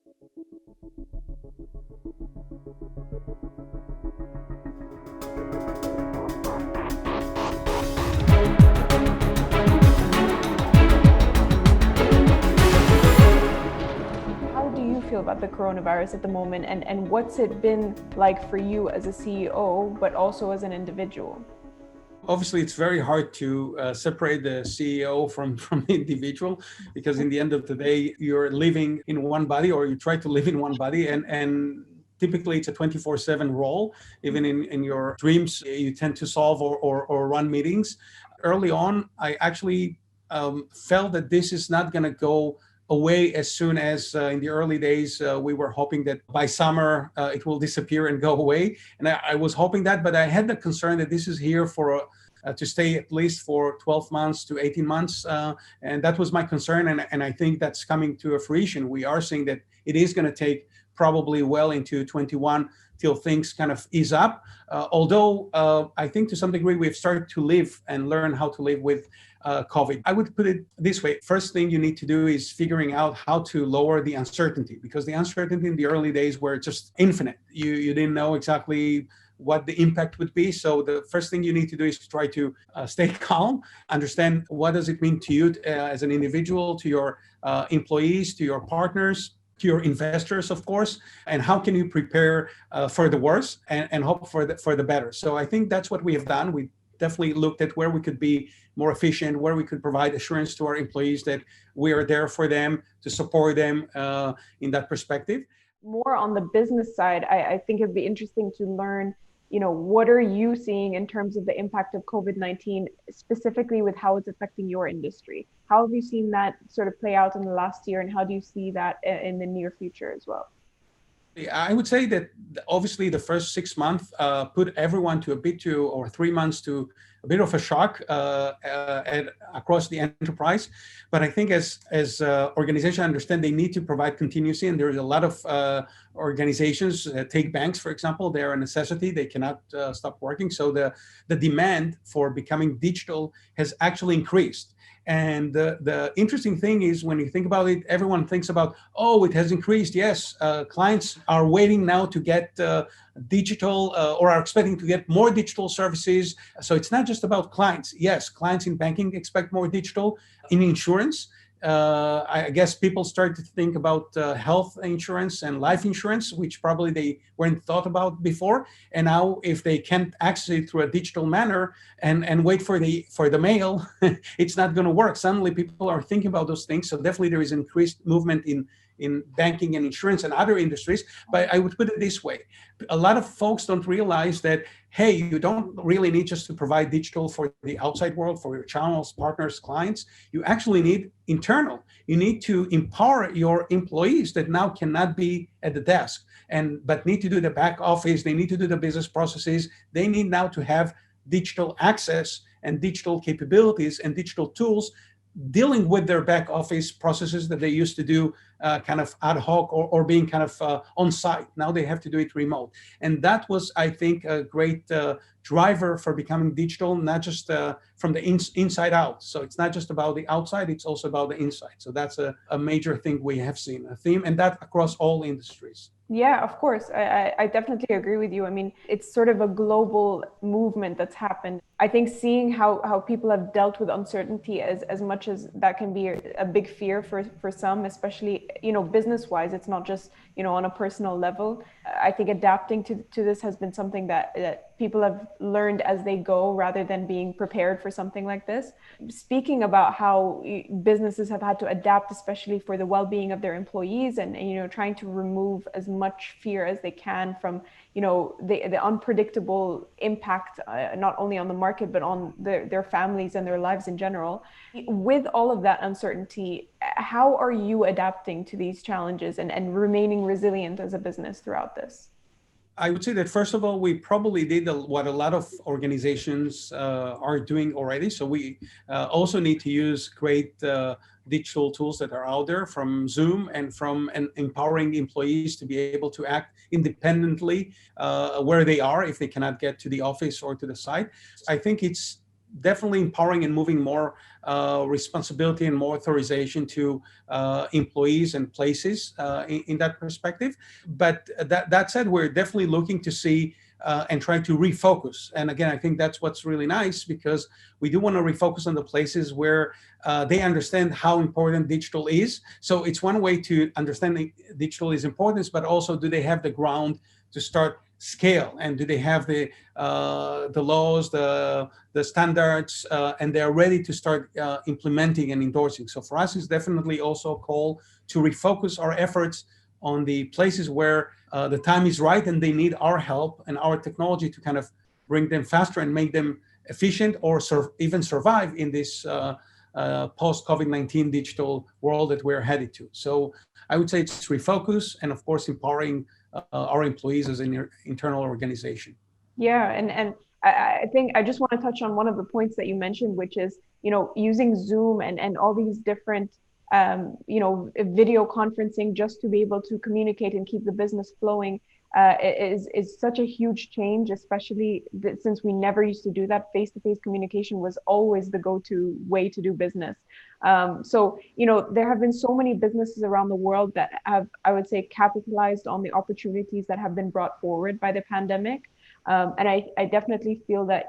How do you feel about the coronavirus at the moment, and what's it been like for you as a CEO, but also as an individual? Obviously, it's very hard to separate the CEO from the individual, because in the end of the day, you're living in one body, or you try to live in one body, and typically it's a 24/7 role. Even in your dreams, you tend to solve or run meetings. Early on, I actually felt that this is not going to go away as soon as in the early days we were hoping that by summer it will disappear and go away, and I was hoping that, but I had the concern that this is here for to stay at least for 12 months to 18 months, and that was my concern, and I think that's coming to a fruition. We are seeing that it is going to take probably well into 21 till things kind of ease up, although I think to some degree we've started to live and learn how to live with COVID. I would put it this way. First thing you need to do is figuring out how to lower the uncertainty, because the uncertainty in the early days were just infinite. You didn't know exactly what the impact would be. So the first thing you need to do is to try to stay calm, understand what does it mean to you as an individual, to your employees, to your partners, to your investors, of course, and how can you prepare for the worst and hope for the better. So I think that's what we have done. We definitely looked at where we could be more efficient, where we could provide assurance to our employees that we are there for them, to support them in that perspective. More on the business side, I think it'd be interesting to learn, what are you seeing in terms of the impact of COVID-19, specifically with how it's affecting your industry? How have you seen that sort of play out in the last year, and how do you see that in the near future as well? I would say that obviously the first 6 months put everyone to a bit to, or 3 months to a bit of a shock across the enterprise. But I think as organizations understand they need to provide continuity, and there's a lot of organizations, take banks, for example, they're a necessity. They cannot stop working. So the demand for becoming digital has actually increased. And the interesting thing is, when you think about it, everyone thinks about, oh, it has increased. Yes, clients are waiting now to get digital or are expecting to get more digital services. So it's not just about clients. Yes, clients in banking expect more digital. In insurance, I guess people started to think about health insurance and life insurance, which probably they weren't thought about before. And now, if they can't access it through a digital manner and wait for the mail, it's not going to work. Suddenly, people are thinking about those things. So definitely, there is increased movement in banking and insurance and other industries. But I would put it this way: a lot of folks don't realize that, hey, you don't really need just to provide digital for the outside world, for your channels, partners, clients. You actually need internal. You need to empower your employees that now cannot be at the desk but need to do the back office. They need to do the business processes. They need now to have digital access and digital capabilities and digital tools dealing with their back office processes that they used to do kind of ad hoc or being kind of on site. Now they have to do it remote. And that was, I think, a great driver for becoming digital, not just from the inside out. So it's not just about the outside, it's also about the inside. So that's a major thing we have seen, a theme, and that across all industries. Yeah, of course. I definitely agree with you. I mean, it's sort of a global movement that's happened. I think seeing how people have dealt with uncertainty, as much as that can be a big fear for some, especially, business-wise, it's not just, on a personal level. I think adapting to this has been something that people have learned as they go, rather than being prepared for something like this. Speaking about how businesses have had to adapt, especially for the well-being of their employees, and trying to remove as much fear as they can from the unpredictable impact, not only on the market, but on their families and their lives in general. With all of that uncertainty, how are you adapting to these challenges and remaining resilient as a business throughout this? I would say that, first of all, we probably did what a lot of organizations are doing already. So we also need to use great digital tools that are out there, from Zoom and from empowering employees to be able to act independently where they are if they cannot get to the office or to the site. I think it's definitely empowering and moving more responsibility and more authorization to employees and places in that perspective. But that said, we're definitely looking to see and try to refocus. And again, I think that's what's really nice, because we do want to refocus on the places where they understand how important digital is. So it's one way to understand digital is important, but also, do they have the ground to start scale, and do they have the laws, the standards, and they're ready to start implementing and endorsing. So for us, it's definitely also a call to refocus our efforts on the places where the time is right and they need our help and our technology to kind of bring them faster and make them efficient, or even survive in this post-COVID-19 digital world that we're headed to. So I would say it's refocus, and of course empowering our employees as an internal organization. Yeah, and I think I just want to touch on one of the points that you mentioned, which is, using Zoom and all these different video conferencing just to be able to communicate and keep the business flowing is such a huge change, especially since we never used to do that. Face-to-face communication was always the go-to way to do business. So there have been so many businesses around the world that have, I would say, capitalized on the opportunities that have been brought forward by the pandemic. And I definitely feel that,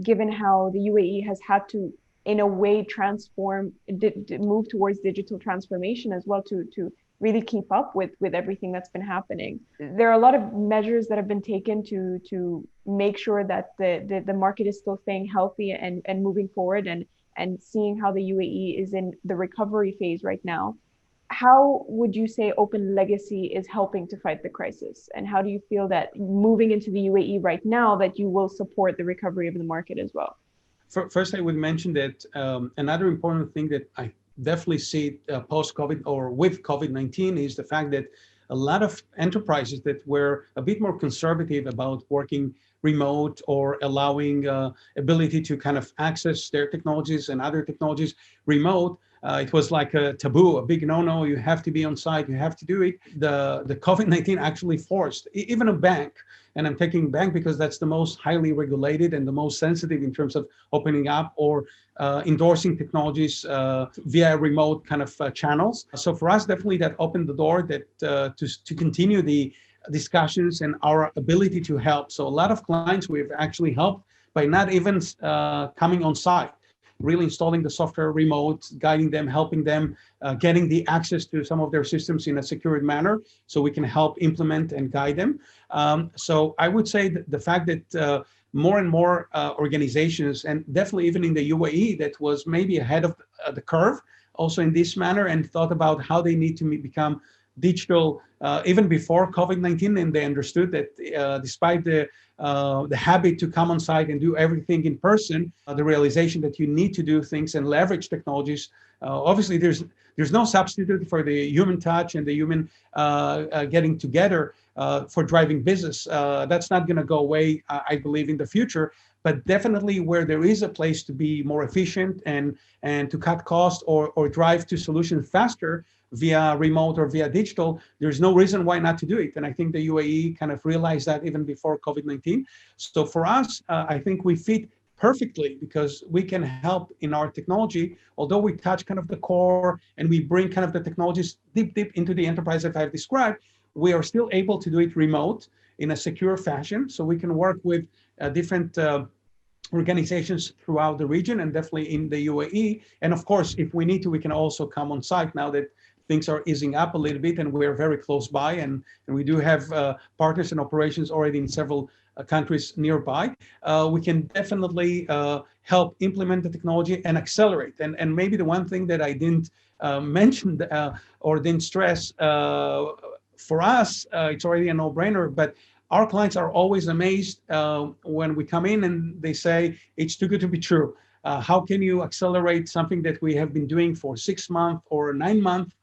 given how the UAE has had to, in a way, move towards digital transformation as well, to really keep up with everything that's been happening. There are a lot of measures that have been taken to make sure that the market is still staying healthy and moving forward, and seeing how the UAE is in the recovery phase right now. How would you say OpenLegacy is helping to fight the crisis? And how do you feel that moving into the UAE right now, that you will support the recovery of the market as well? First, I would mention that another important thing that I definitely see post-COVID or with COVID-19 is the fact that a lot of enterprises that were a bit more conservative about working remote or allowing ability to kind of access their technologies and other technologies remote, it was like a taboo, a big no-no. You have to be on site, you have to do it. The COVID-19 actually forced even a bank, and I'm taking bank because that's the most highly regulated and the most sensitive in terms of opening up or endorsing technologies via remote kind of channels. So for us, definitely that opened the door that to continue the discussions and our ability to help. So a lot of clients we've actually helped by not even coming on site, really installing the software remote, guiding them, helping them, getting the access to some of their systems in a secured manner so we can help implement and guide them. So I would say that the fact that more and more organizations, and definitely even in the UAE, that was maybe ahead of the curve also in this manner, and thought about how they need to become digital even before COVID-19, and they understood that despite the habit to come on site and do everything in person, the realization that you need to do things and leverage technologies. Obviously, there's no substitute for the human touch and the human getting together for driving business. That's not going to go away, I believe, in the future. But definitely where there is a place to be more efficient and to cut costs or drive to solutions faster via remote or via digital, there's no reason why not to do it. And I think the UAE kind of realized that even before COVID-19. So for us, I think we fit perfectly because we can help in our technology, although we touch kind of the core and we bring kind of the technologies deep into the enterprise that I've described, we are still able to do it remote in a secure fashion. So we can work with different organizations throughout the region and definitely in the UAE. And of course, if we need to, we can also come on site now that things are easing up a little bit and we're very close by. And we do have partners and operations already in several countries nearby. We can definitely help implement the technology and accelerate. And maybe the one thing that I didn't mention or didn't stress, for us, it's already a no-brainer, but our clients are always amazed when we come in and they say, it's too good to be true. How can you accelerate something that we have been doing for 6 months or 9 months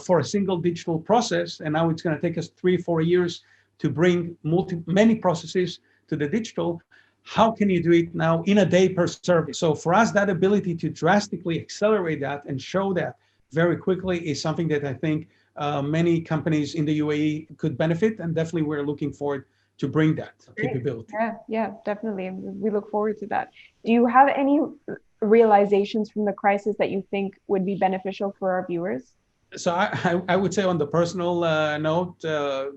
for a single digital process? And now it's going to take us 3-4 years to bring many processes to the digital. How can you do it now in a day per service? So for us, that ability to drastically accelerate that and show that very quickly is something that I think many companies in the UAE could benefit, and definitely we're looking forward to bring that Great. capability. Yeah, definitely. We look forward to that. Do you have any realizations from the crisis that you think would be beneficial for our viewers? So I would say on the personal note,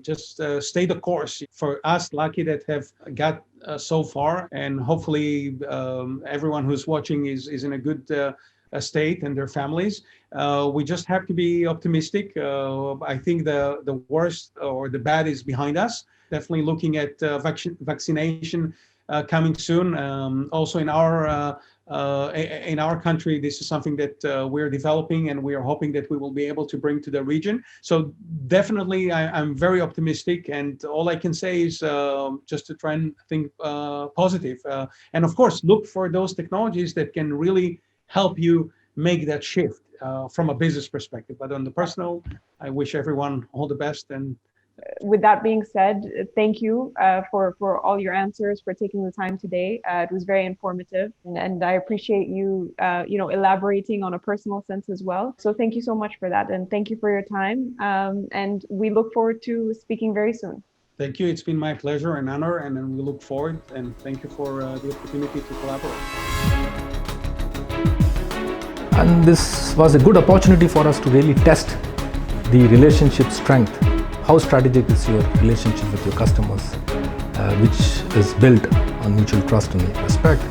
just stay the course. For us, lucky that have got so far, and hopefully everyone who's watching is in a good state and their families. We just have to be optimistic. I think the worst or the bad is behind us. Definitely looking at vaccination coming soon. Also in our country, this is something that we're developing, and we are hoping that we will be able to bring to the region. So definitely, I'm very optimistic, and all I can say is just to try and think positive. And of course, look for those technologies that can really help you make that shift from a business perspective. But on the personal, I wish everyone all the best. And with that being said, thank you for all your answers, for taking the time today. It was very informative, and I appreciate you, elaborating on a personal sense as well. So thank you so much for that, and thank you for your time. And we look forward to speaking very soon. Thank you. It's been my pleasure and honor, and we look forward. And thank you for the opportunity to collaborate. And this was a good opportunity for us to really test the relationship strength. How strategic is your relationship with your customers, which is built on mutual trust and respect.